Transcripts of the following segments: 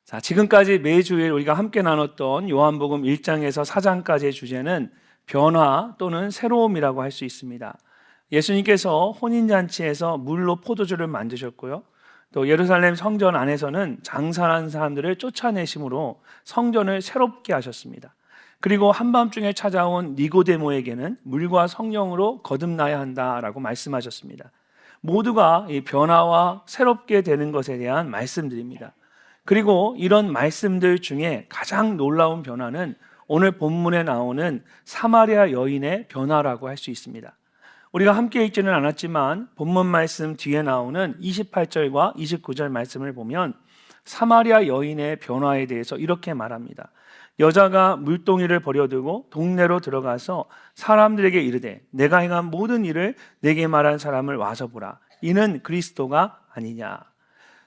자, 지금까지 매주일 우리가 함께 나눴던 요한복음 1장에서 4장까지의 주제는 변화 또는 새로움이라고 할 수 있습니다. 예수님께서 혼인잔치에서 물로 포도주를 만드셨고요. 또 예루살렘 성전 안에서는 장사하는 사람들을 쫓아내심으로 성전을 새롭게 하셨습니다. 그리고 한밤중에 찾아온 니고데모에게는 물과 성령으로 거듭나야 한다라고 말씀하셨습니다. 모두가 이 변화와 새롭게 되는 것에 대한 말씀들입니다. 그리고 이런 말씀들 중에 가장 놀라운 변화는 오늘 본문에 나오는 사마리아 여인의 변화라고 할 수 있습니다. 우리가 함께 읽지는 않았지만 본문 말씀 뒤에 나오는 28절과 29절 말씀을 보면 사마리아 여인의 변화에 대해서 이렇게 말합니다. 여자가 물동이를 버려두고 동네로 들어가서 사람들에게 이르되 내가 행한 모든 일을 내게 말한 사람을 와서 보라. 이는 그리스도가 아니냐.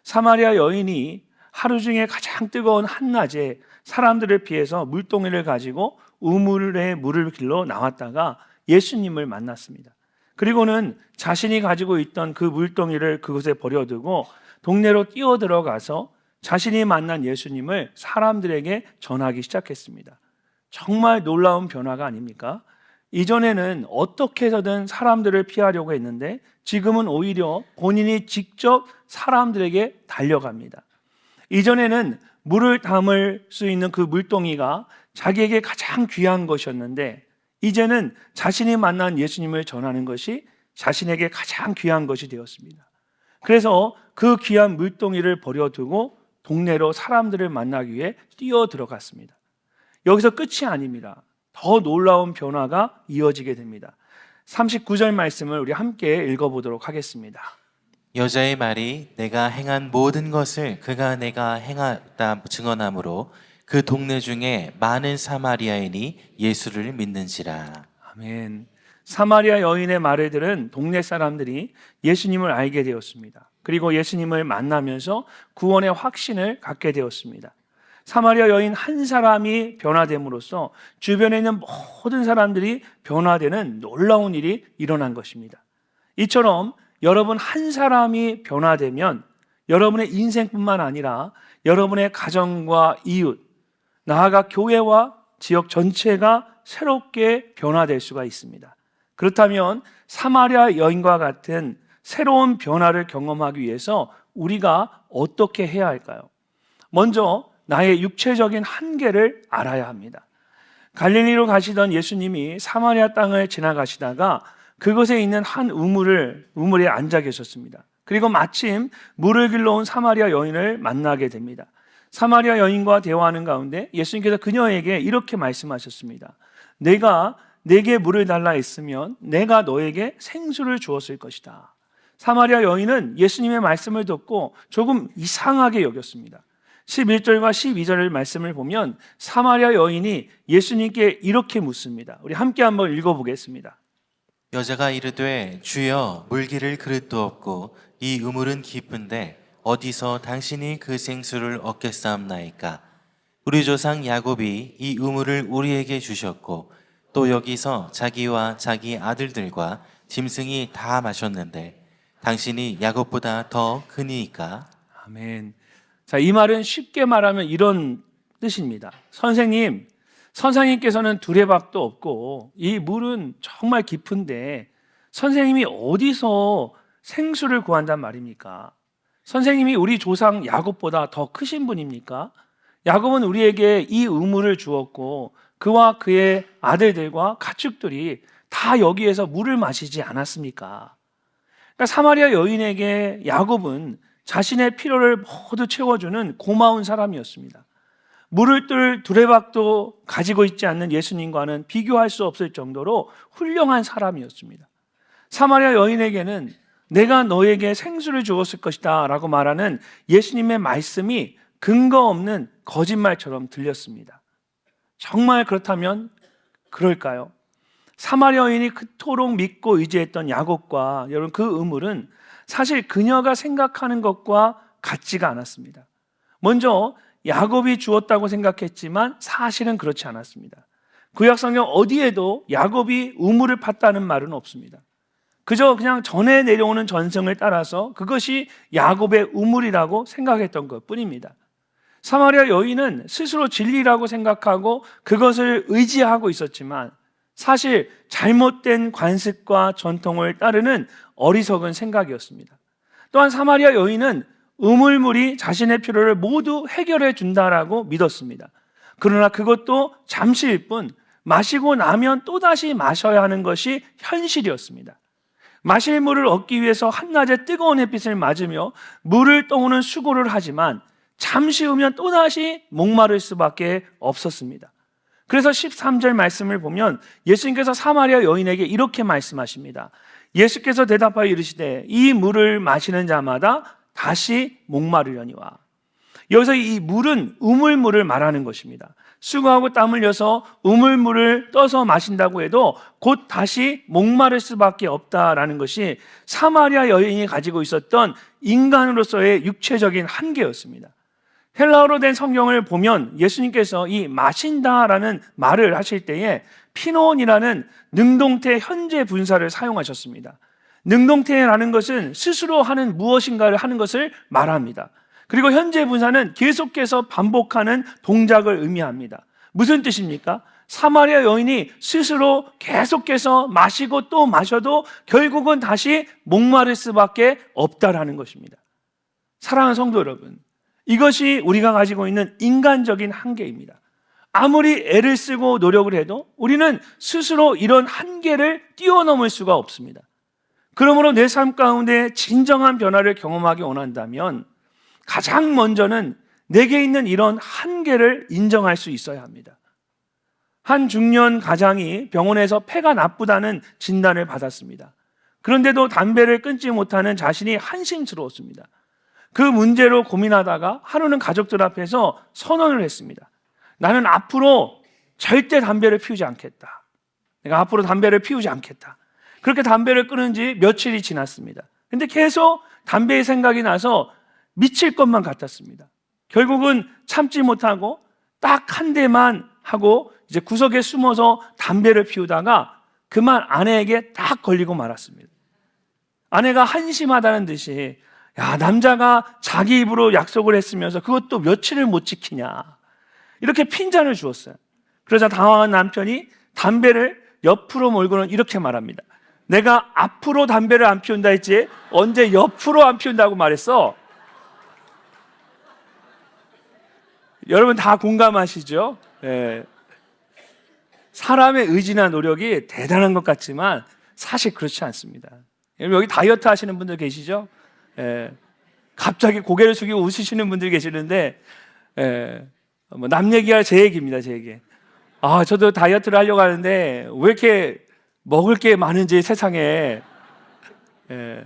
사마리아 여인이 하루 중에 가장 뜨거운 한낮에 사람들을 피해서 물동이를 가지고 우물에 물을 길러 나왔다가 예수님을 만났습니다. 그리고는 자신이 가지고 있던 그 물동이를 그곳에 버려두고 동네로 뛰어들어가서 자신이 만난 예수님을 사람들에게 전하기 시작했습니다. 정말 놀라운 변화가 아닙니까? 이전에는 어떻게 해서든 사람들을 피하려고 했는데 지금은 오히려 본인이 직접 사람들에게 달려갑니다. 이전에는 물을 담을 수 있는 그 물동이가 자기에게 가장 귀한 것이었는데 이제는 자신이 만난 예수님을 전하는 것이 자신에게 가장 귀한 것이 되었습니다. 그래서 그 귀한 물동이를 버려두고 동네로 사람들을 만나기 위해 뛰어 들어갔습니다. 여기서 끝이 아닙니다. 더 놀라운 변화가 이어지게 됩니다. 39절 말씀을 우리 함께 읽어보도록 하겠습니다. 여자의 말이 내가 행한 모든 것을 그가 내가 행하다 증언하므로 그 동네 중에 많은 사마리아인이 예수를 믿는지라. 아멘. 사마리아 여인의 말을 들은 동네 사람들이 예수님을 알게 되었습니다. 그리고 예수님을 만나면서 구원의 확신을 갖게 되었습니다. 사마리아 여인 한 사람이 변화됨으로써 주변에 있는 모든 사람들이 변화되는 놀라운 일이 일어난 것입니다. 이처럼 여러분 한 사람이 변화되면 여러분의 인생뿐만 아니라 여러분의 가정과 이웃, 나아가 교회와 지역 전체가 새롭게 변화될 수가 있습니다. 그렇다면 사마리아 여인과 같은 새로운 변화를 경험하기 위해서 우리가 어떻게 해야 할까요? 먼저 나의 육체적인 한계를 알아야 합니다. 갈릴리로 가시던 예수님이 사마리아 땅을 지나가시다가 그곳에 있는 한 우물에 앉아 계셨습니다. 그리고 마침 물을 길러온 사마리아 여인을 만나게 됩니다. 사마리아 여인과 대화하는 가운데 예수님께서 그녀에게 이렇게 말씀하셨습니다. 내가 내게 물을 달라 했으면 내가 너에게 생수를 주었을 것이다. 사마리아 여인은 예수님의 말씀을 듣고 조금 이상하게 여겼습니다. 11절과 12절의 말씀을 보면 사마리아 여인이 예수님께 이렇게 묻습니다. 우리 함께 한번 읽어보겠습니다. 여자가 이르되 주여 물기를 그릇도 없고 이 우물은 깊은데 어디서 당신이 그 생수를 얻겠사옵나이까? 우리 조상 야곱이 이 우물을 우리에게 주셨고 또 여기서 자기와 자기 아들들과 짐승이 다 마셨는데 당신이 야곱보다 더 크니이까? 아멘. 자, 이 말은 쉽게 말하면 이런 뜻입니다. 선생님께서는 두레박도 없고 이 물은 정말 깊은데 선생님이 어디서 생수를 구한단 말입니까? 선생님이 우리 조상 야곱보다 더 크신 분입니까? 야곱은 우리에게 이 우물을 주었고 그와 그의 아들들과 가축들이 다 여기에서 물을 마시지 않았습니까? 그러니까 사마리아 여인에게 야곱은 자신의 필요를 모두 채워주는 고마운 사람이었습니다. 물을 뜰 두레박도 가지고 있지 않는 예수님과는 비교할 수 없을 정도로 훌륭한 사람이었습니다. 사마리아 여인에게는 내가 너에게 생수를 주었을 것이다 라고 말하는 예수님의 말씀이 근거 없는 거짓말처럼 들렸습니다. 정말 그렇다면 그럴까요? 사마리아 여인이 그토록 믿고 의지했던 야곱과 여러분 그 우물은 사실 그녀가 생각하는 것과 같지가 않았습니다. 먼저 야곱이 주었다고 생각했지만 사실은 그렇지 않았습니다. 구약 성경 어디에도 야곱이 우물을 팠다는 말은 없습니다. 그저 그냥 전에 내려오는 전승을 따라서 그것이 야곱의 우물이라고 생각했던 것 뿐입니다. 사마리아 여인은 스스로 진리라고 생각하고 그것을 의지하고 있었지만 사실 잘못된 관습과 전통을 따르는 어리석은 생각이었습니다. 또한 사마리아 여인은 우물물이 자신의 필요를 모두 해결해 준다라고 믿었습니다. 그러나 그것도 잠시일 뿐 마시고 나면 또다시 마셔야 하는 것이 현실이었습니다. 마실 물을 얻기 위해서 한낮에 뜨거운 햇빛을 맞으며 물을 떠오는 수고를 하지만 잠시 후면 또다시 목마를 수밖에 없었습니다. 그래서 13절 말씀을 보면 예수님께서 사마리아 여인에게 이렇게 말씀하십니다. 예수께서 대답하여 이르시되 이 물을 마시는 자마다 다시 목마르려니와. 여기서 이 물은 우물물을 말하는 것입니다. 수고하고 땀 흘려서 우물물을 떠서 마신다고 해도 곧 다시 목마를 수밖에 없다라는 것이 사마리아 여인이 가지고 있었던 인간으로서의 육체적인 한계였습니다. 헬라어로 된 성경을 보면 예수님께서 이 마신다라는 말을 하실 때에 피논이라는 능동태 현재 분사를 사용하셨습니다. 능동태라는 것은 스스로 하는 무엇인가를 하는 것을 말합니다. 그리고 현재 분사는 계속해서 반복하는 동작을 의미합니다. 무슨 뜻입니까? 사마리아 여인이 스스로 계속해서 마시고 또 마셔도 결국은 다시 목마를 수밖에 없다라는 것입니다. 사랑하는 성도 여러분, 이것이 우리가 가지고 있는 인간적인 한계입니다. 아무리 애를 쓰고 노력을 해도 우리는 스스로 이런 한계를 뛰어넘을 수가 없습니다. 그러므로 내 삶 가운데 진정한 변화를 경험하기 원한다면 가장 먼저는 내게 있는 이런 한계를 인정할 수 있어야 합니다. 한 중년 가장이 병원에서 폐가 나쁘다는 진단을 받았습니다. 그런데도 담배를 끊지 못하는 자신이 한심스러웠습니다. 그 문제로 고민하다가 하루는 가족들 앞에서 선언을 했습니다. 나는 앞으로 절대 담배를 피우지 않겠다. 내가 앞으로 담배를 피우지 않겠다. 그렇게 담배를 끊은 지 며칠이 지났습니다. 근데 계속 담배의 생각이 나서 미칠 것만 같았습니다. 결국은 참지 못하고 딱 한 대만 하고 이제 구석에 숨어서 담배를 피우다가 그만 아내에게 딱 걸리고 말았습니다. 아내가 한심하다는 듯이 야, 남자가 자기 입으로 약속을 했으면서 그것도 며칠을 못 지키냐, 이렇게 핀잔을 주었어요. 그러자 당황한 남편이 담배를 옆으로 몰고는 이렇게 말합니다. 내가 앞으로 담배를 안 피운다 했지 언제 옆으로 안 피운다고 말했어? 여러분 다 공감하시죠? 예. 사람의 의지나 노력이 대단한 것 같지만 사실 그렇지 않습니다. 여기 다이어트 하시는 분들 계시죠? 예. 갑자기 고개를 숙이고 웃으시는 분들 계시는데, 예. 뭐 남 얘기할 제 얘기입니다, 제 얘기. 아, 저도 다이어트를 하려고 하는데 왜 이렇게 먹을 게 많은지 세상에. 예.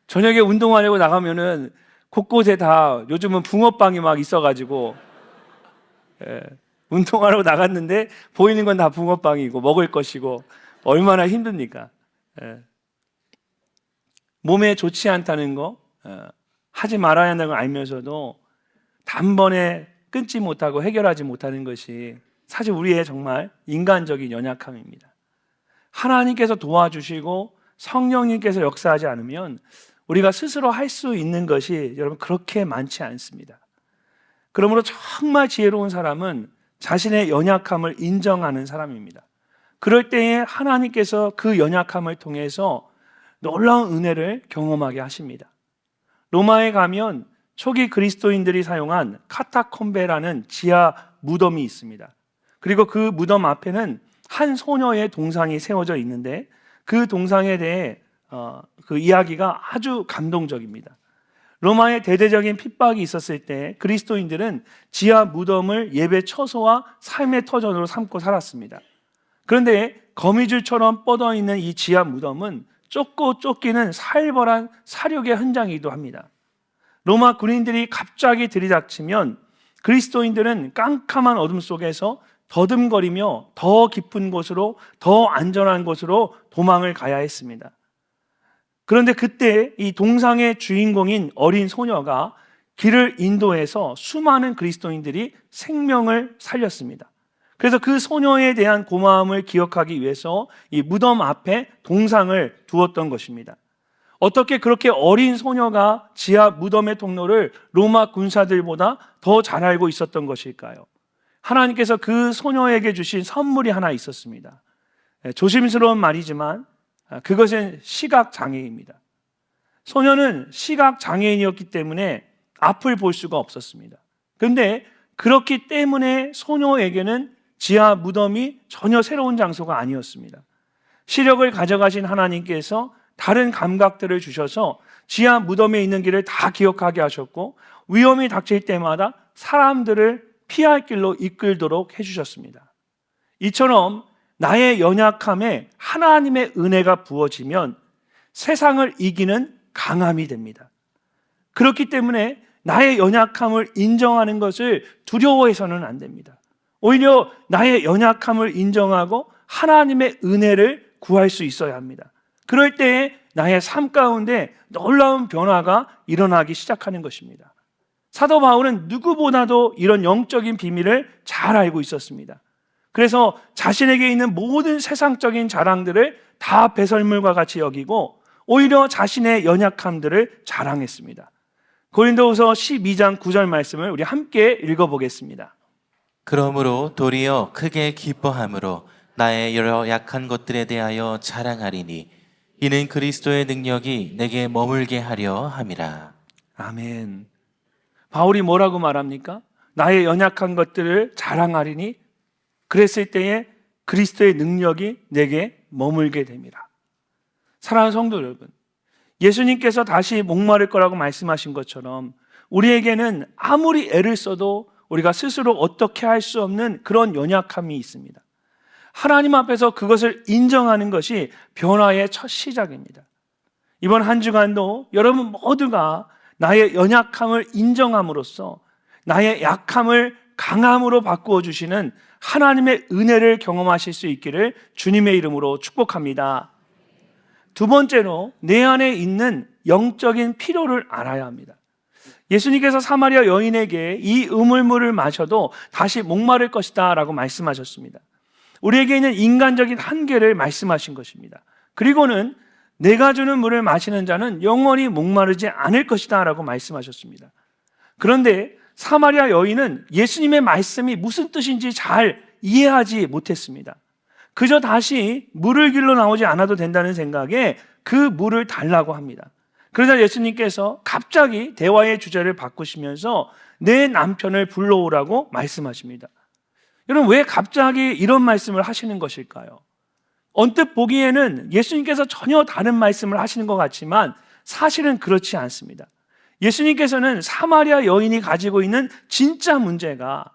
저녁에 운동하려고 나가면은 곳곳에 다 요즘은 붕어빵이 막 있어가지고, 예. 운동하러 나갔는데 보이는 건 다 붕어빵이고 먹을 것이고 얼마나 힘듭니까? 예. 몸에 좋지 않다는 거, 하지 말아야 한다는 걸 알면서도 단번에 끊지 못하고 해결하지 못하는 것이 사실 우리의 정말 인간적인 연약함입니다. 하나님께서 도와주시고 성령님께서 역사하지 않으면 우리가 스스로 할 수 있는 것이 여러분 그렇게 많지 않습니다. 그러므로 정말 지혜로운 사람은 자신의 연약함을 인정하는 사람입니다. 그럴 때에 하나님께서 그 연약함을 통해서 놀라운 은혜를 경험하게 하십니다. 로마에 가면 초기 그리스도인들이 사용한 카타콤베라는 지하 무덤이 있습니다. 그리고 그 무덤 앞에는 한 소녀의 동상이 세워져 있는데 그 동상에 대해 그 이야기가 아주 감동적입니다. 로마의 대대적인 핍박이 있었을 때 그리스도인들은 지하 무덤을 예배 처소와 삶의 터전으로 삼고 살았습니다. 그런데 거미줄처럼 뻗어있는 이 지하 무덤은 쫓고 쫓기는 살벌한 사륙의 현장이기도 합니다. 로마 군인들이 갑자기 들이닥치면 그리스도인들은 깜깜한 어둠 속에서 더듬거리며 더 깊은 곳으로, 더 안전한 곳으로 도망을 가야 했습니다. 그런데 그때 이 동상의 주인공인 어린 소녀가 길을 인도해서 수많은 그리스도인들이 생명을 살렸습니다. 그래서 그 소녀에 대한 고마움을 기억하기 위해서 이 무덤 앞에 동상을 두었던 것입니다. 어떻게 그렇게 어린 소녀가 지하 무덤의 통로를 로마 군사들보다 더 잘 알고 있었던 것일까요? 하나님께서 그 소녀에게 주신 선물이 하나 있었습니다. 조심스러운 말이지만 그것은 시각장애입니다. 소녀는 시각장애인이었기 때문에 앞을 볼 수가 없었습니다. 그런데 그렇기 때문에 소녀에게는 지하 무덤이 전혀 새로운 장소가 아니었습니다. 시력을 가져가신 하나님께서 다른 감각들을 주셔서 지하 무덤에 있는 길을 다 기억하게 하셨고 위험이 닥칠 때마다 사람들을 피할 길로 이끌도록 해주셨습니다. 이처럼 나의 연약함에 하나님의 은혜가 부어지면 세상을 이기는 강함이 됩니다. 그렇기 때문에 나의 연약함을 인정하는 것을 두려워해서는 안 됩니다. 오히려 나의 연약함을 인정하고 하나님의 은혜를 구할 수 있어야 합니다. 그럴 때에 나의 삶 가운데 놀라운 변화가 일어나기 시작하는 것입니다. 사도 바울은 누구보다도 이런 영적인 비밀을 잘 알고 있었습니다. 그래서 자신에게 있는 모든 세상적인 자랑들을 다 배설물과 같이 여기고 오히려 자신의 연약함들을 자랑했습니다. 고린도후서 12장 9절 말씀을 우리 함께 읽어보겠습니다. 그러므로 도리어 크게 기뻐함으로 나의 여러 약한 것들에 대하여 자랑하리니 이는 그리스도의 능력이 내게 머물게 하려 함이라. 아멘. 바울이 뭐라고 말합니까? 나의 연약한 것들을 자랑하리니 그랬을 때에 그리스도의 능력이 내게 머물게 됩니다. 사랑하는 성도 여러분, 예수님께서 다시 목마를 거라고 말씀하신 것처럼 우리에게는 아무리 애를 써도 우리가 스스로 어떻게 할 수 없는 그런 연약함이 있습니다. 하나님 앞에서 그것을 인정하는 것이 변화의 첫 시작입니다. 이번 한 주간도 여러분 모두가 나의 연약함을 인정함으로써 나의 약함을 강함으로 바꾸어 주시는 하나님의 은혜를 경험하실 수 있기를 주님의 이름으로 축복합니다. 두 번째로 내 안에 있는 영적인 필요를 알아야 합니다. 예수님께서 사마리아 여인에게 이 우물물을 마셔도 다시 목마를 것이다 라고 말씀하셨습니다. 우리에게 있는 인간적인 한계를 말씀하신 것입니다. 그리고는 내가 주는 물을 마시는 자는 영원히 목마르지 않을 것이다 라고 말씀하셨습니다. 그런데 사마리아 여인은 예수님의 말씀이 무슨 뜻인지 잘 이해하지 못했습니다. 그저 다시 물을 길러 나오지 않아도 된다는 생각에 그 물을 달라고 합니다. 그러자 예수님께서 갑자기 대화의 주제를 바꾸시면서 내 남편을 불러오라고 말씀하십니다. 여러분, 왜 갑자기 이런 말씀을 하시는 것일까요? 언뜻 보기에는 예수님께서 전혀 다른 말씀을 하시는 것 같지만 사실은 그렇지 않습니다. 예수님께서는 사마리아 여인이 가지고 있는 진짜 문제가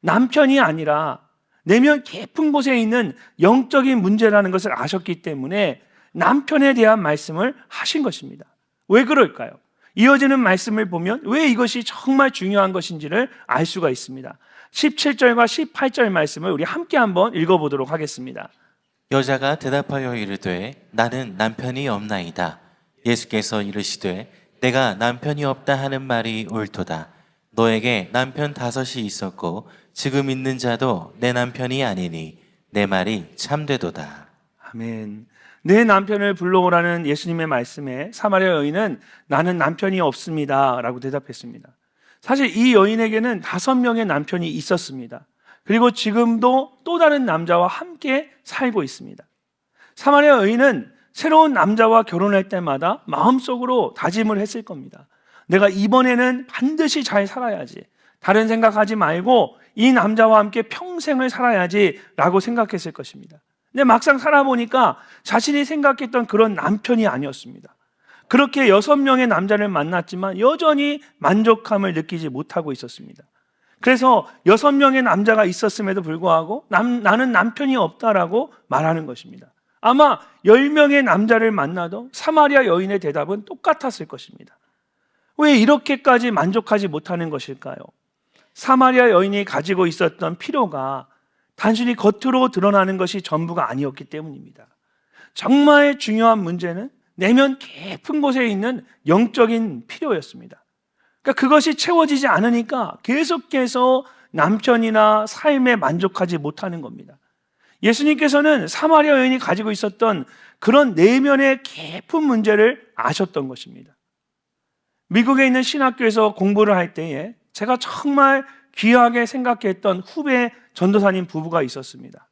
남편이 아니라 내면 깊은 곳에 있는 영적인 문제라는 것을 아셨기 때문에 남편에 대한 말씀을 하신 것입니다. 왜 그럴까요? 이어지는 말씀을 보면 왜 이것이 정말 중요한 것인지를 알 수가 있습니다. 17절과 18절 말씀을 우리 함께 한번 읽어보도록 하겠습니다. 여자가 대답하여 이르되 나는 남편이 없나이다. 예수께서 이르시되 내가 남편이 없다 하는 말이 옳도다. 너에게 남편 5이 있었고 지금 있는 자도 내 남편이 아니니 내 말이 참되도다. 아멘. 내 남편을 불러오라는 예수님의 말씀에 사마리아 여인은 나는 남편이 없습니다 라고 대답했습니다. 사실 이 여인에게는 5명의 남편이 있었습니다. 그리고 지금도 또 다른 남자와 함께 살고 있습니다. 사마리아 여인은 새로운 남자와 결혼할 때마다 마음속으로 다짐을 했을 겁니다. 내가 이번에는 반드시 잘 살아야지, 다른 생각하지 말고 이 남자와 함께 평생을 살아야지 라고 생각했을 것입니다. 근데 막상 살아보니까 자신이 생각했던 그런 남편이 아니었습니다. 그렇게 6명의 남자를 만났지만 여전히 만족함을 느끼지 못하고 있었습니다. 그래서 6명의 남자가 있었음에도 불구하고 나는 남편이 없다라고 말하는 것입니다. 아마 10명의 남자를 만나도 사마리아 여인의 대답은 똑같았을 것입니다. 왜 이렇게까지 만족하지 못하는 것일까요? 사마리아 여인이 가지고 있었던 필요가 단순히 겉으로 드러나는 것이 전부가 아니었기 때문입니다. 정말 중요한 문제는 내면 깊은 곳에 있는 영적인 필요였습니다. 그러니까 그것이 채워지지 않으니까 계속해서 남편이나 삶에 만족하지 못하는 겁니다. 예수님께서는 사마리아 여인이 가지고 있었던 그런 내면의 깊은 문제를 아셨던 것입니다. 미국에 있는 신학교에서 공부를 할 때에 제가 정말 귀하게 생각했던 후배 전도사님 부부가 있었습니다.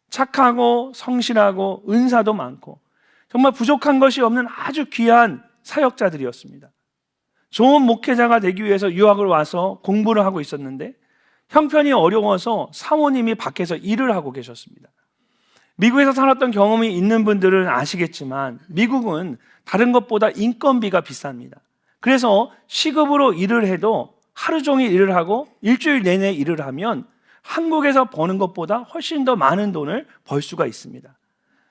착하고 성실하고 은사도 많고 정말 부족한 것이 없는 아주 귀한 사역자들이었습니다. 좋은 목회자가 되기 위해서 유학을 와서 공부를 하고 있었는데 형편이 어려워서 사모님이 밖에서 일을 하고 계셨습니다. 미국에서 살았던 경험이 있는 분들은 아시겠지만 미국은 다른 것보다 인건비가 비쌉니다. 그래서 시급으로 일을 해도 하루 종일 일을 하고 일주일 내내 일을 하면 한국에서 버는 것보다 훨씬 더 많은 돈을 벌 수가 있습니다.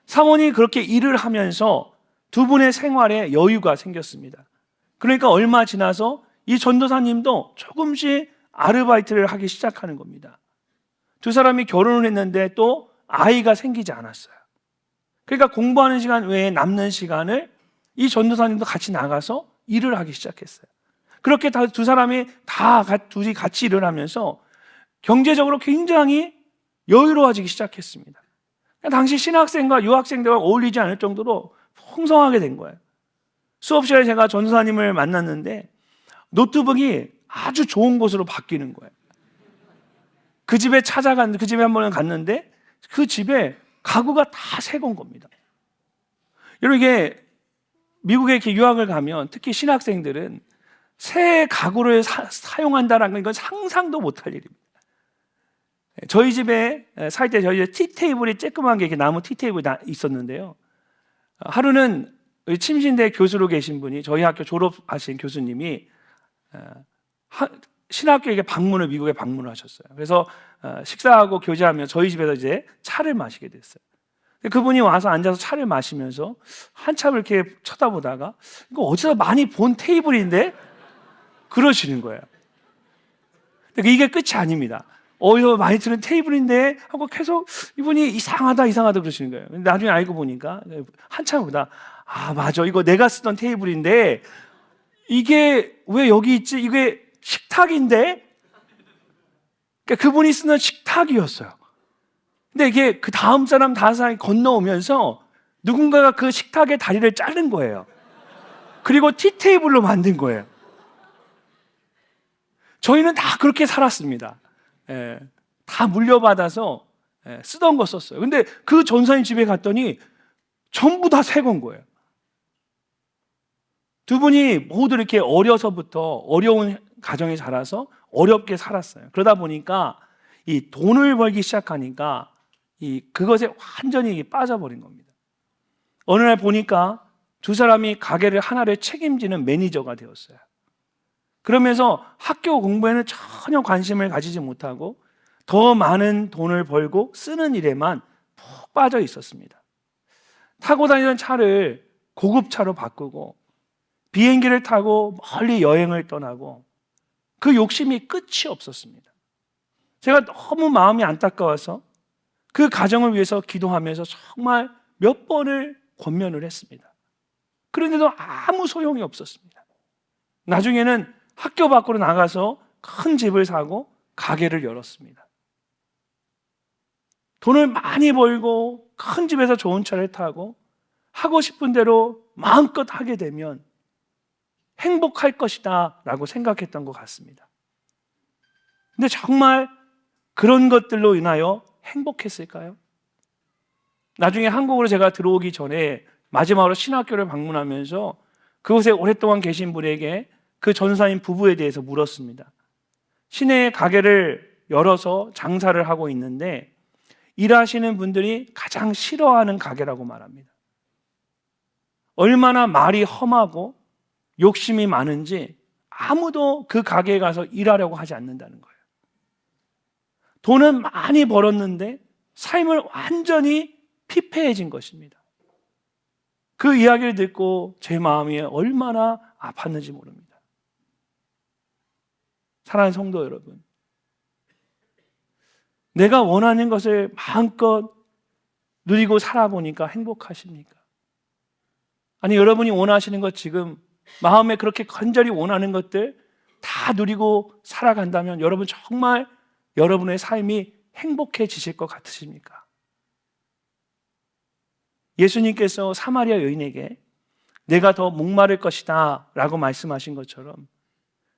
사모님이 그렇게 일을 하면서 두 분의 생활에 여유가 생겼습니다. 그러니까 얼마 지나서 이 전도사님도 조금씩 아르바이트를 하기 시작하는 겁니다. 두 사람이 결혼을 했는데 또 아이가 생기지 않았어요. 그러니까 공부하는 시간 외에 남는 시간을 이 전도사님도 같이 나가서 일을 하기 시작했어요. 그렇게 두 사람이 둘이 같이 일을 하면서 경제적으로 굉장히 여유로워지기 시작했습니다. 당시 신학생과 유학생들과 어울리지 않을 정도로 풍성하게 된 거예요. 수업 시간에 제가 전도사님을 만났는데 노트북이 아주 좋은 곳으로 바뀌는 거예요. 그 집에 한 번은 갔는데 그 집에 가구가 다 새 건 겁니다. 여러분, 이게 미국에 이렇게 유학을 가면 특히 신학생들은 새 가구를 사용한다는 건 상상도 못할 일입니다. 저희 집에 살 때 저희 집에 티테이블이 쬐끄만 게 이렇게 나무 티테이블이 있었는데요. 하루는 침신대 교수로 계신 분이 저희 학교 졸업하신 교수님이 신학교에 미국에 방문을 하셨어요. 그래서 식사하고 교제하며 저희 집에서 이제 차를 마시게 됐어요. 그분이 와서 앉아서 차를 마시면서 한참 이렇게 쳐다보다가 이거 어디서 많이 본 테이블인데 그러시는 거예요. 근데 이게 끝이 아닙니다. 어디서 많이 들은 테이블인데 하고 계속 이분이 이상하다 그러시는 거예요. 근데 나중에 알고 보니까 한참 보다 맞아, 이거 내가 쓰던 테이블인데 이게 왜 여기 있지? 이게 식탁인데? 그러니까 그분이 쓰는 식탁이었어요. 근데 이게 그 다음 다른 사람이 건너오면서 누군가가 그 식탁의 다리를 자른 거예요. 그리고 티테이블로 만든 거예요. 저희는 다 그렇게 살았습니다. 다 물려받아서 쓰던 거 썼어요. 근데 그 전사님 집에 갔더니 전부 다 새 건 거예요. 두 분이 모두 이렇게 어려서부터 어려운 가정에 자라서 어렵게 살았어요. 그러다 보니까 이 돈을 벌기 시작하니까 그것에 완전히 빠져버린 겁니다. 어느 날 보니까 두 사람이 가게를 하나를 책임지는 매니저가 되었어요. 그러면서 학교 공부에는 전혀 관심을 가지지 못하고 더 많은 돈을 벌고 쓰는 일에만 푹 빠져 있었습니다. 타고 다니던 차를 고급차로 바꾸고 비행기를 타고 멀리 여행을 떠나고 그 욕심이 끝이 없었습니다. 제가 너무 마음이 안타까워서 그 가정을 위해서 기도하면서 정말 몇 번을 권면을 했습니다. 그런데도 아무 소용이 없었습니다. 나중에는 학교 밖으로 나가서 큰 집을 사고 가게를 열었습니다. 돈을 많이 벌고 큰 집에서 좋은 차를 타고 하고 싶은 대로 마음껏 하게 되면 행복할 것이다 라고 생각했던 것 같습니다. 근데 정말 그런 것들로 인하여 행복했을까요? 나중에 한국으로 제가 들어오기 전에 마지막으로 신학교를 방문하면서 그곳에 오랫동안 계신 분에게 그 전사님 부부에 대해서 물었습니다. 시내에 가게를 열어서 장사를 하고 있는데 일하시는 분들이 가장 싫어하는 가게라고 말합니다. 얼마나 말이 험하고 욕심이 많은지 아무도 그 가게에 가서 일하려고 하지 않는다는 거예요. 돈은 많이 벌었는데 삶을 완전히 피폐해진 것입니다. 그 이야기를 듣고 제 마음이 얼마나 아팠는지 모릅니다. 사랑하는 성도 여러분, 내가 원하는 것을 마음껏 누리고 살아보니까 행복하십니까? 아니, 여러분이 원하시는 것 지금 마음에 그렇게 간절히 원하는 것들 다 누리고 살아간다면 여러분 정말 여러분의 삶이 행복해지실 것 같으십니까? 예수님께서 사마리아 여인에게 내가 더 목마를 것이다 라고 말씀하신 것처럼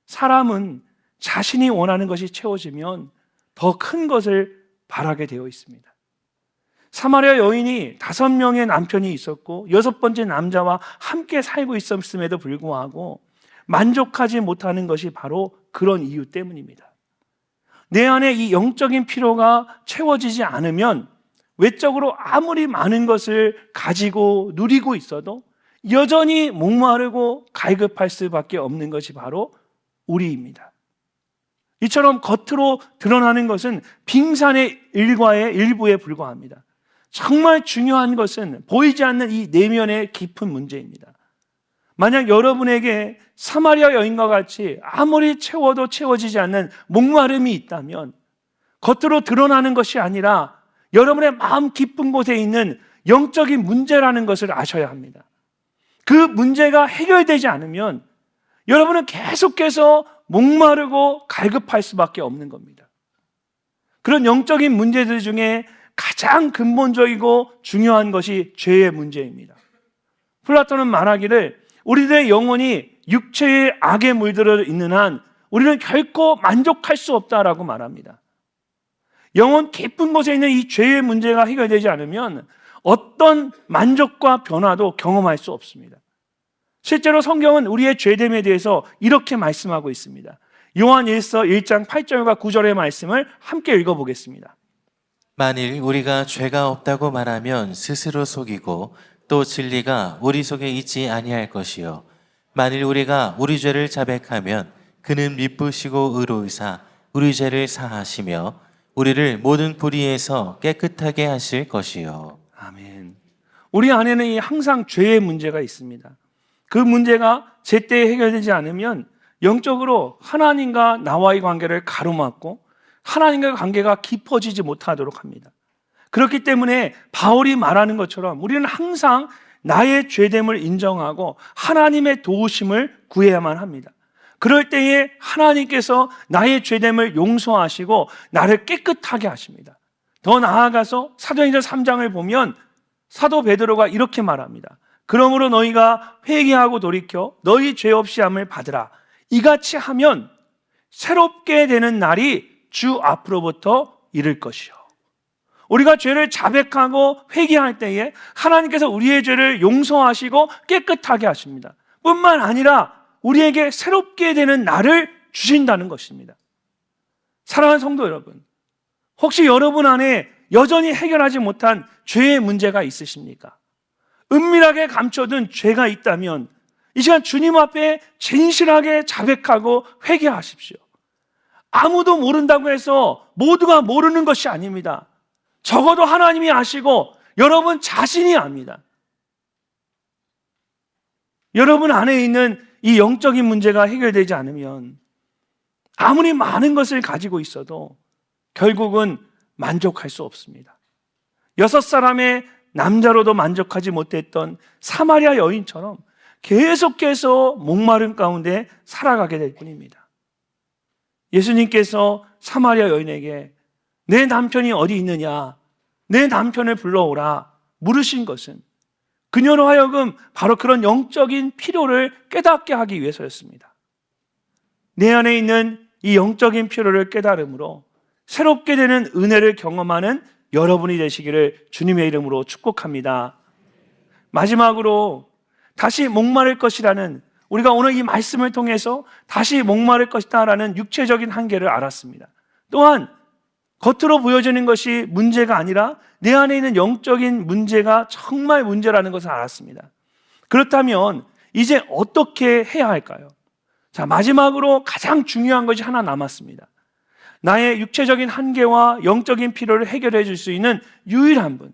사람은 자신이 원하는 것이 채워지면 더 큰 것을 바라게 되어 있습니다. 사마리아 여인이 5명의 남편이 있었고 6번째 남자와 함께 살고 있었음에도 불구하고 만족하지 못하는 것이 바로 그런 이유 때문입니다. 내 안에 이 영적인 필요가 채워지지 않으면 외적으로 아무리 많은 것을 가지고 누리고 있어도 여전히 목마르고 갈급할 수밖에 없는 것이 바로 우리입니다. 이처럼 겉으로 드러나는 것은 빙산의 일과의 일부에 불과합니다. 정말 중요한 것은 보이지 않는 이 내면의 깊은 문제입니다. 만약 여러분에게 사마리아 여인과 같이 아무리 채워도 채워지지 않는 목마름이 있다면 겉으로 드러나는 것이 아니라 여러분의 마음 깊은 곳에 있는 영적인 문제라는 것을 아셔야 합니다. 그 문제가 해결되지 않으면 여러분은 계속해서 목마르고 갈급할 수밖에 없는 겁니다. 그런 영적인 문제들 중에 가장 근본적이고 중요한 것이 죄의 문제입니다. 플라톤은 말하기를 우리들의 영혼이 육체의 악에 물들어 있는 한 우리는 결코 만족할 수 없다라고 말합니다. 영혼 깊은 곳에 있는 이 죄의 문제가 해결되지 않으면 어떤 만족과 변화도 경험할 수 없습니다. 실제로 성경은 우리의 죄됨에 대해서 이렇게 말씀하고 있습니다. 요한일서 1장 8절과 9절의 말씀을 함께 읽어보겠습니다. 만일 우리가 죄가 없다고 말하면 스스로 속이고 또 진리가 우리 속에 있지 아니할 것이요 만일 우리가 우리 죄를 자백하면 그는 미쁘시고 의로우사 우리 죄를 사하시며 우리를 모든 불의에서 깨끗하게 하실 것이요. 아멘. 우리 안에는 항상 죄의 문제가 있습니다. 그 문제가 제때 해결되지 않으면 영적으로 하나님과 나와의 관계를 가로막고 하나님과의 관계가 깊어지지 못하도록 합니다. 그렇기 때문에 바울이 말하는 것처럼 우리는 항상 나의 죄됨을 인정하고 하나님의 도우심을 구해야만 합니다. 그럴 때에 하나님께서 나의 죄됨을 용서하시고 나를 깨끗하게 하십니다. 더 나아가서 사도행전 3장을 보면 사도 베드로가 이렇게 말합니다. 그러므로 너희가 회개하고 돌이켜 너희 죄 없이 함을 받으라. 이같이 하면 새롭게 되는 날이 주 앞으로부터 이를 것이요. 우리가 죄를 자백하고 회개할 때에 하나님께서 우리의 죄를 용서하시고 깨끗하게 하십니다. 뿐만 아니라 우리에게 새롭게 되는 날을 주신다는 것입니다. 사랑하는 성도 여러분, 혹시 여러분 안에 여전히 해결하지 못한 죄의 문제가 있으십니까? 은밀하게 감춰둔 죄가 있다면 이 시간 주님 앞에 진실하게 자백하고 회개하십시오. 아무도 모른다고 해서 모두가 모르는 것이 아닙니다. 적어도 하나님이 아시고 여러분 자신이 압니다. 여러분 안에 있는 이 영적인 문제가 해결되지 않으면 아무리 많은 것을 가지고 있어도 결국은 만족할 수 없습니다. 6사람의 남자로도 만족하지 못했던 사마리아 여인처럼 계속해서 목마름 가운데 살아가게 될 뿐입니다. 예수님께서 사마리아 여인에게 내 남편이 어디 있느냐, 내 남편을 불러오라 물으신 것은 그녀로 하여금 바로 그런 영적인 필요를 깨닫게 하기 위해서였습니다. 내 안에 있는 이 영적인 필요를 깨달음으로 새롭게 되는 은혜를 경험하는 여러분이 되시기를 주님의 이름으로 축복합니다. 마지막으로 다시 목마를 것이라는, 우리가 오늘 이 말씀을 통해서 다시 목마를 것이다 라는 육체적인 한계를 알았습니다. 또한 겉으로 보여지는 것이 문제가 아니라 내 안에 있는 영적인 문제가 정말 문제라는 것을 알았습니다. 그렇다면 이제 어떻게 해야 할까요? 자, 마지막으로 가장 중요한 것이 하나 남았습니다. 나의 육체적인 한계와 영적인 필요를 해결해 줄 수 있는 유일한 분,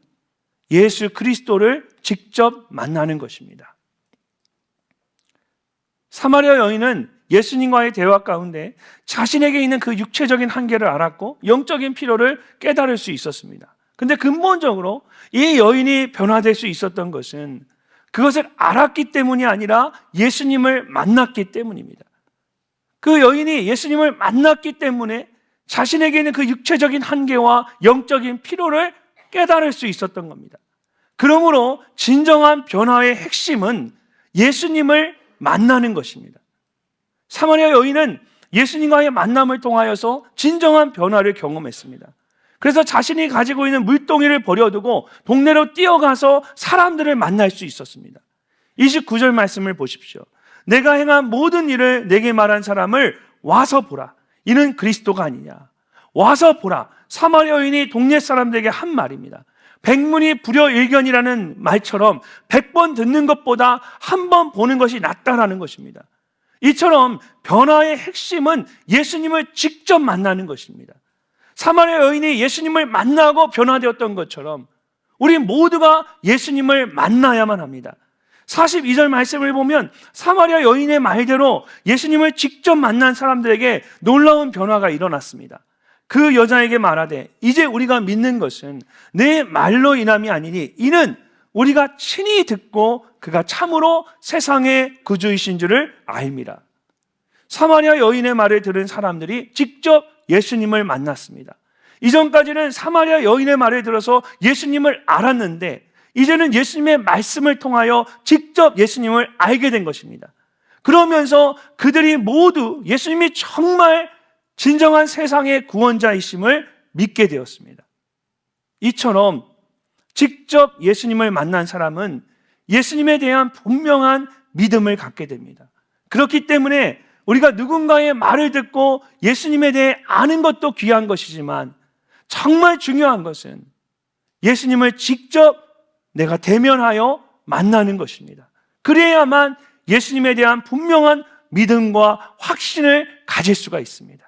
예수 그리스도를 직접 만나는 것입니다. 사마리아 여인은 예수님과의 대화 가운데 자신에게 있는 그 육체적인 한계를 알았고 영적인 필요를 깨달을 수 있었습니다. 근데 근본적으로 이 여인이 변화될 수 있었던 것은 그것을 알았기 때문이 아니라 예수님을 만났기 때문입니다. 그 여인이 예수님을 만났기 때문에 자신에게 있는 그 육체적인 한계와 영적인 필요를 깨달을 수 있었던 겁니다. 그러므로 진정한 변화의 핵심은 예수님을 만나는 것입니다. 사마리아 여인은 예수님과의 만남을 통하여서 진정한 변화를 경험했습니다. 그래서 자신이 가지고 있는 물동이를 버려두고 동네로 뛰어가서 사람들을 만날 수 있었습니다. 29절 말씀을 보십시오. 내가 행한 모든 일을 내게 말한 사람을 와서 보라. 이는 그리스도가 아니냐. 와서 보라. 사마리아 여인이 동네 사람들에게 한 말입니다. 백문이 불여일견이라는 말처럼 100번 듣는 것보다 한 번 보는 것이 낫다라는 것입니다. 이처럼 변화의 핵심은 예수님을 직접 만나는 것입니다. 사마리아 여인이 예수님을 만나고 변화되었던 것처럼 우리 모두가 예수님을 만나야만 합니다. 42절 말씀을 보면 사마리아 여인의 말대로 예수님을 직접 만난 사람들에게 놀라운 변화가 일어났습니다. 그 여자에게 말하되 이제 우리가 믿는 것은 내 말로 인함이 아니니 이는 우리가 친히 듣고 그가 참으로 세상의 구주이신 줄을 알미라. 사마리아 여인의 말을 들은 사람들이 직접 예수님을 만났습니다. 이전까지는 사마리아 여인의 말을 들어서 예수님을 알았는데 이제는 예수님의 말씀을 통하여 직접 예수님을 알게 된 것입니다. 그러면서 그들이 모두 예수님이 정말 진정한 세상의 구원자이심을 믿게 되었습니다. 이처럼 직접 예수님을 만난 사람은 예수님에 대한 분명한 믿음을 갖게 됩니다. 그렇기 때문에 우리가 누군가의 말을 듣고 예수님에 대해 아는 것도 귀한 것이지만 정말 중요한 것은 예수님을 직접 내가 대면하여 만나는 것입니다. 그래야만 예수님에 대한 분명한 믿음과 확신을 가질 수가 있습니다.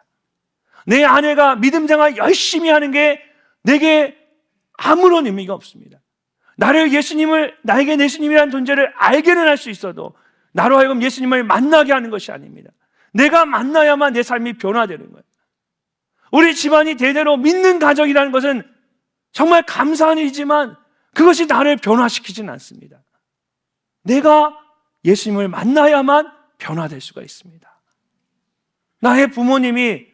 내 아내가 믿음 생활 열심히 하는 게 내게 아무런 의미가 없습니다. 나에게 예수님이라는 존재를 알게는 할 수 있어도 나로 하여금 예수님을 만나게 하는 것이 아닙니다. 내가 만나야만 내 삶이 변화되는 거예요. 우리 집안이 대대로 믿는 가정이라는 것은 정말 감사한 일이지만 그것이 나를 변화시키지는 않습니다. 내가 예수님을 만나야만 변화될 수가 있습니다. 나의 부모님이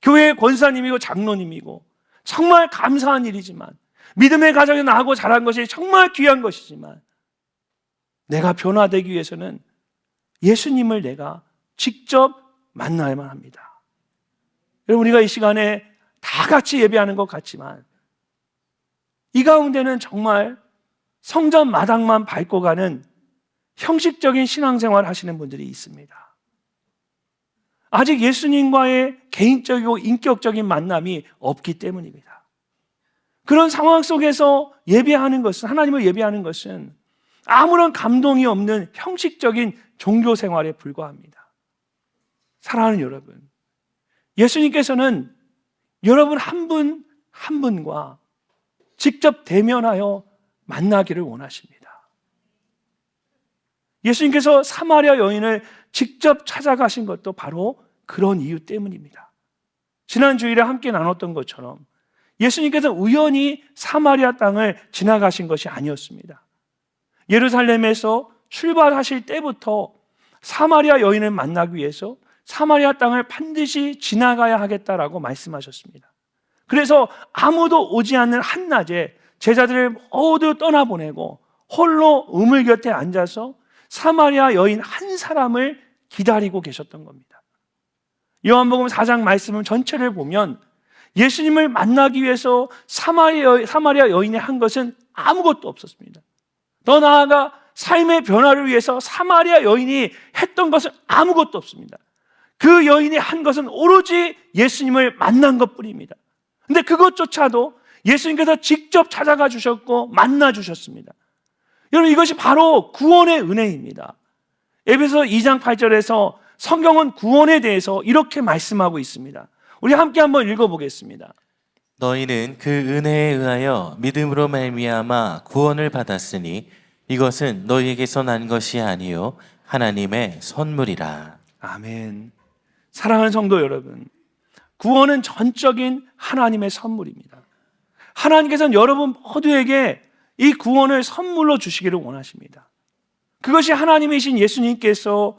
교회의 권사님이고 장로님이고 정말 감사한 일이지만 믿음의 가정에 나하고 자란 것이 정말 귀한 것이지만 내가 변화되기 위해서는 예수님을 내가 직접 만나야만 합니다. 여러분, 우리가 이 시간에 다 같이 예배하는 것 같지만 이 가운데는 정말 성전 마당만 밟고 가는 형식적인 신앙생활 하시는 분들이 있습니다. 아직 예수님과의 개인적이고 인격적인 만남이 없기 때문입니다. 그런 상황 속에서 예배하는 것은, 하나님을 예배하는 것은 아무런 감동이 없는 형식적인 종교 생활에 불과합니다. 사랑하는 여러분, 예수님께서는 여러분 한 분 한 분과 직접 대면하여 만나기를 원하십니다. 예수님께서 사마리아 여인을 직접 찾아가신 것도 바로 그런 이유 때문입니다. 지난 주일에 함께 나눴던 것처럼 예수님께서 우연히 사마리아 땅을 지나가신 것이 아니었습니다. 예루살렘에서 출발하실 때부터 사마리아 여인을 만나기 위해서 사마리아 땅을 반드시 지나가야 하겠다라고 말씀하셨습니다. 그래서 아무도 오지 않는 한낮에 제자들을 모두 떠나보내고 홀로 우물 곁에 앉아서 사마리아 여인 한 사람을 기다리고 계셨던 겁니다. 요한복음 4장 말씀 전체를 보면 예수님을 만나기 위해서 사마리아 여인이 한 것은 아무것도 없었습니다. 더 나아가 삶의 변화를 위해서 사마리아 여인이 했던 것은 아무것도 없습니다. 그 여인이 한 것은 오로지 예수님을 만난 것뿐입니다. 근데 그것조차도 예수님께서 직접 찾아가 주셨고 만나 주셨습니다. 여러분, 이것이 바로 구원의 은혜입니다. 에베소 2장 8절에서 성경은 구원에 대해서 이렇게 말씀하고 있습니다. 우리 함께 한번 읽어보겠습니다. 너희는 그 은혜에 의하여 믿음으로 말미암아 구원을 받았으니 이것은 너희에게서 난 것이 아니요 하나님의 선물이라. 아멘. 사랑하는 성도 여러분, 구원은 전적인 하나님의 선물입니다. 하나님께서는 여러분 모두에게 이 구원을 선물로 주시기를 원하십니다. 그것이 하나님이신 예수님께서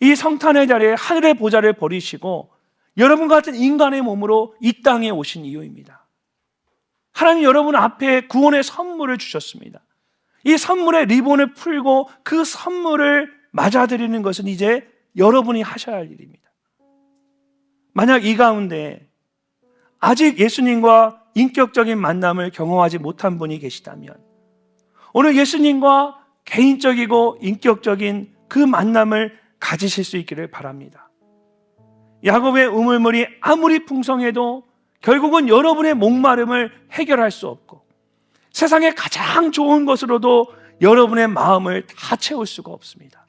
이 성탄의 자리에 하늘의 보좌를 버리시고 여러분 같은 인간의 몸으로 이 땅에 오신 이유입니다. 하나님 여러분 앞에 구원의 선물을 주셨습니다. 이 선물의 리본을 풀고 그 선물을 맞아들이는 것은 이제 여러분이 하셔야 할 일입니다. 만약 이 가운데 아직 예수님과 인격적인 만남을 경험하지 못한 분이 계시다면 오늘 예수님과 개인적이고 인격적인 그 만남을 가지실 수 있기를 바랍니다. 야곱의 우물물이 아무리 풍성해도 결국은 여러분의 목마름을 해결할 수 없고 세상의 가장 좋은 것으로도 여러분의 마음을 다 채울 수가 없습니다.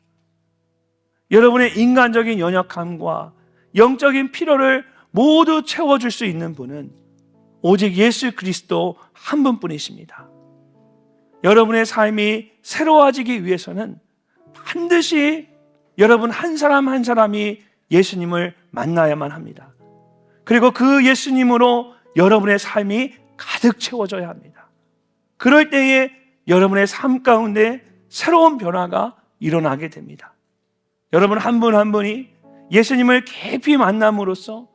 여러분의 인간적인 연약함과 영적인 필요를 모두 채워줄 수 있는 분은 오직 예수 그리스도 한 분뿐이십니다. 여러분의 삶이 새로워지기 위해서는 반드시 여러분 한 사람 한 사람이 예수님을 만나야만 합니다. 그리고 그 예수님으로 여러분의 삶이 가득 채워져야 합니다. 그럴 때에 여러분의 삶 가운데 새로운 변화가 일어나게 됩니다. 여러분 한 분 한 분이 예수님을 깊이 만남으로써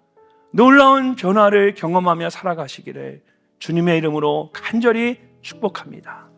놀라운 변화를 경험하며 살아가시기를 주님의 이름으로 간절히 축복합니다.